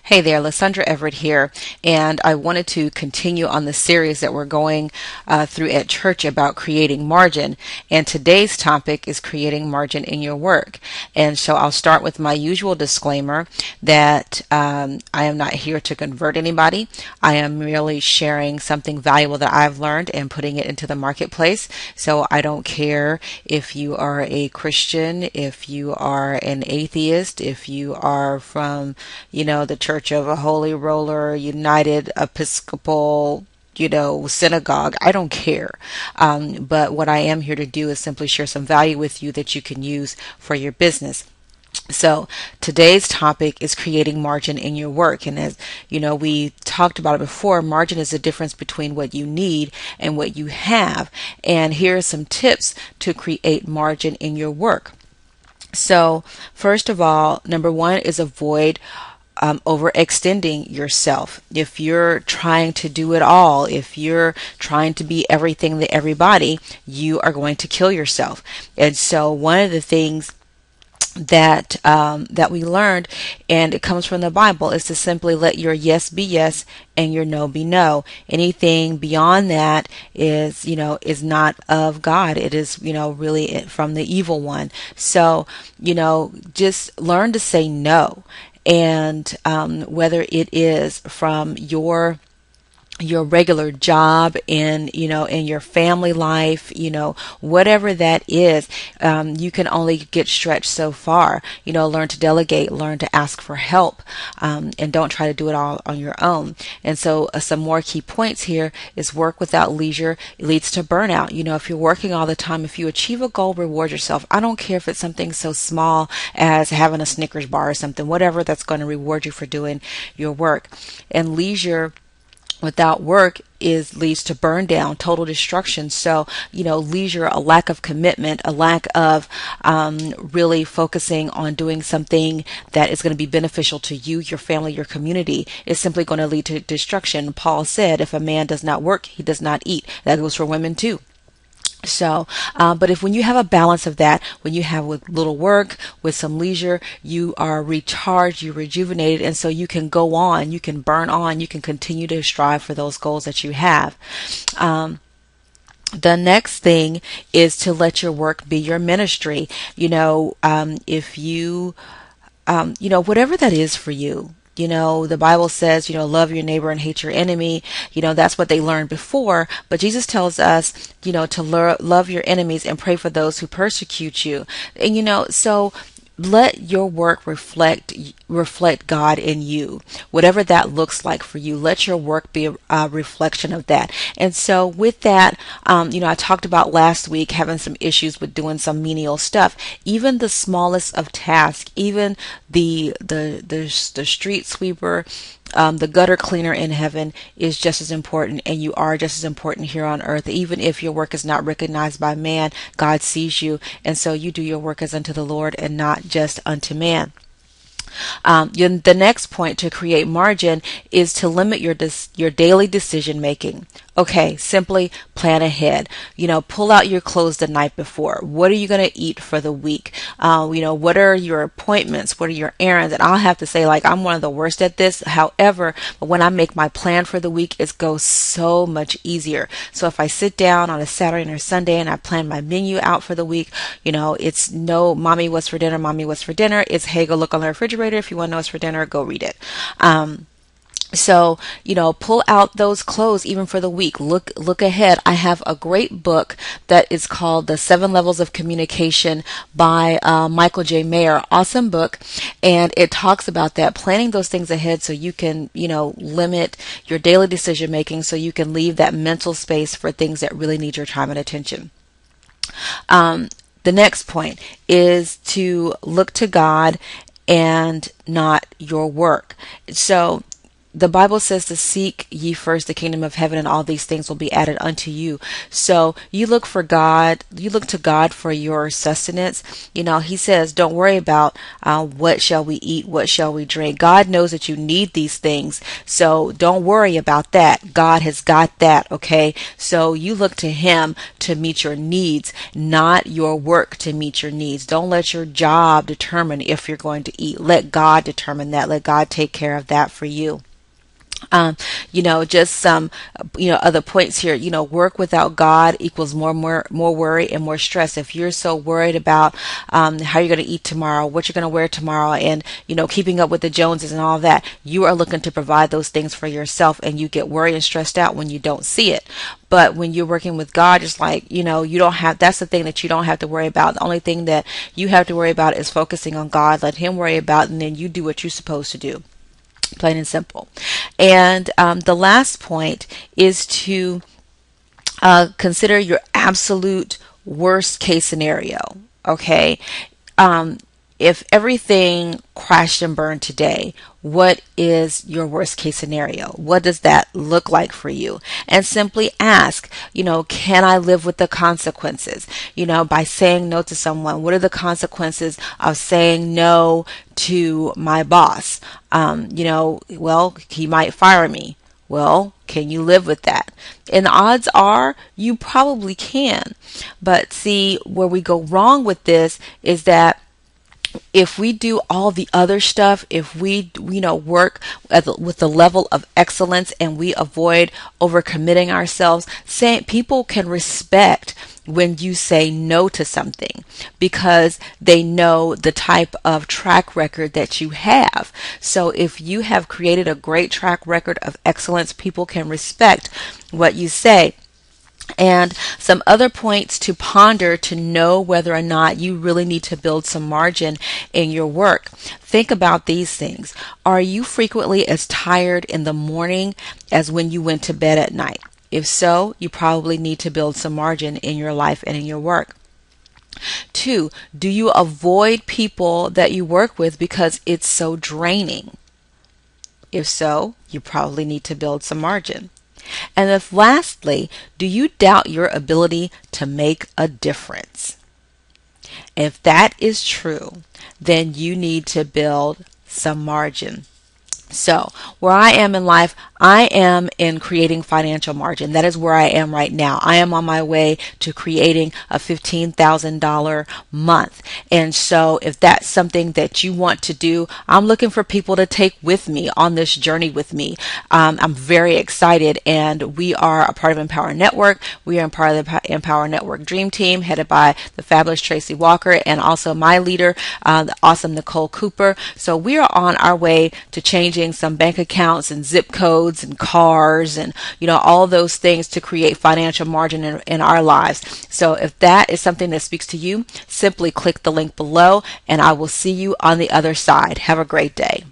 Hey there, Lysandra Everett here, and I wanted to continue on the series that we're going through at church about creating margin. And today's topic is creating margin in your work. And so I'll start with my usual disclaimer that I am not here to convert anybody. I am merely sharing something valuable that I've learned and putting it into the marketplace. So I don't care if you are a Christian, if you are an atheist, if you are from, the Church of a Holy Roller United Episcopal, synagogue. I don't care. But what I am here to do is simply share some value with you that you can use for your business. So today's topic is creating margin in your work. And as we talked about it before, margin is the difference between what you need and what you have. And here are some tips to create margin in your work. So first of all, number one is avoid overextending yourself. If you're trying to do it all, if you're trying to be everything to everybody, you are going to kill yourself. And so one of the things that we learned, and it comes from the Bible, is to simply let your yes be yes and your no be no. Anything beyond that is not of God. It is really from the evil one. So just learn to say no. And whether it is from your regular job in your family life, whatever that is, you can only get stretched so far. Learn to delegate, learn to ask for help, and don't try to do it all on your own. And so some more key points here is work without leisure leads to burnout. If you're working all the time, if you achieve a goal, reward yourself. I don't care if it's something so small as having a Snickers bar or something, whatever that's going to reward you for doing your work. And leisure without work leads to burn down, total destruction. So, leisure, a lack of commitment, a lack of really focusing on doing something that is going to be beneficial to you, your family, your community, is simply going to lead to destruction. Paul said, if a man does not work, he does not eat. That goes for women too. So, but when you have a balance of that, when you have with little work, with some leisure, you are recharged, you're rejuvenated, and so you can go on, you can burn on, you can continue to strive for those goals that you have. The next thing is to let your work be your ministry. If you, whatever that is for you. The Bible says, love your neighbor and hate your enemy. That's what they learned before. But Jesus tells us, to love your enemies and pray for those who persecute you. And, so let your work reflect God in you, whatever that looks like for you. Let your work be a reflection of that. And so with that, I talked about last week having some issues with doing some menial stuff. Even the smallest of tasks, even the street sweeper, the gutter cleaner in heaven is just as important, and you are just as important here on earth. Even if your work is not recognized by man, God sees you, and so you do your work as unto the Lord and not just unto man. The next point to create margin is to limit your daily decision making. Okay, simply plan ahead. Pull out your clothes the night before. What are you going to eat for the week? What are your appointments? What are your errands? And I'll have to say, I'm one of the worst at this. However, when I make my plan for the week, it goes so much easier. So if I sit down on a Saturday or Sunday and I plan my menu out for the week, it's no mommy what's for dinner, mommy what's for dinner. It's, hey, go look on the refrigerator. If you want to know what's for dinner, go read it. So, pull out those clothes even for the week. Look ahead. I have a great book that is called The 7 Levels of Communication by Michael J. Mayer. Awesome book. And it talks about that, planning those things ahead so you can, limit your daily decision making, so you can leave that mental space for things that really need your time and attention. The next point is to look to God and not your work. So, the Bible says to seek ye first the kingdom of heaven, and all these things will be added unto you. So you look for God, you look to God for your sustenance. He says, don't worry about what shall we eat, what shall we drink. God knows that you need these things. So don't worry about that. God has got that, okay? So you look to Him to meet your needs, not your work to meet your needs. Don't let your job determine if you're going to eat. Let God determine that. Let God take care of that for you. Just some, other points here. Work without God equals more worry and more stress. If you're so worried about how you're going to eat tomorrow, what you're going to wear tomorrow, and keeping up with the Joneses and all that, you are looking to provide those things for yourself, and you get worried and stressed out when you don't see it. But when you're working with God, it's like, you don't have, that's the thing that you don't have to worry about. The only thing that you have to worry about is focusing on God. Let Him worry about it, and then you do what you're supposed to do. Plain and simple. And the last point is to consider your absolute worst case scenario. Okay. If everything crashed and burned today, what is your worst case scenario? What does that look like for you? And simply ask, can I live with the consequences? By saying no to someone, what are the consequences of saying no to my boss? Well, he might fire me. Well, can you live with that? And the odds are you probably can. But see, where we go wrong with this is that if we do all the other stuff, if we work with the level of excellence, and we avoid overcommitting ourselves, people can respect when you say no to something, because they know the type of track record that you have. So if you have created a great track record of excellence, people can respect what you say. And some other points to ponder to know whether or not you really need to build some margin in your work. Think about these things. Are you frequently as tired in the morning as when you went to bed at night? If so, you probably need to build some margin in your life and in your work. 2, do you avoid people that you work with because it's so draining? If so, you probably need to build some margin. And then lastly, do you doubt your ability to make a difference? If that is true, then you need to build some margin. So where I am in life, I am in creating financial margin. That is where I am right now. I am on my way to creating a $15,000 month. And so if that's something that you want to do, I'm looking for people to take with me on this journey with me. I'm very excited, and we are a part of Empower Network. We are part of the Empower Network Dream Team, headed by the fabulous Tracy Walker, and also my leader, the awesome Nicole Cooper. So we are on our way to changing some bank accounts and zip codes and cars and all those things to create financial margin in our lives. So if that is something that speaks to you, simply click the link below, and I will see you on the other side. Have a great day.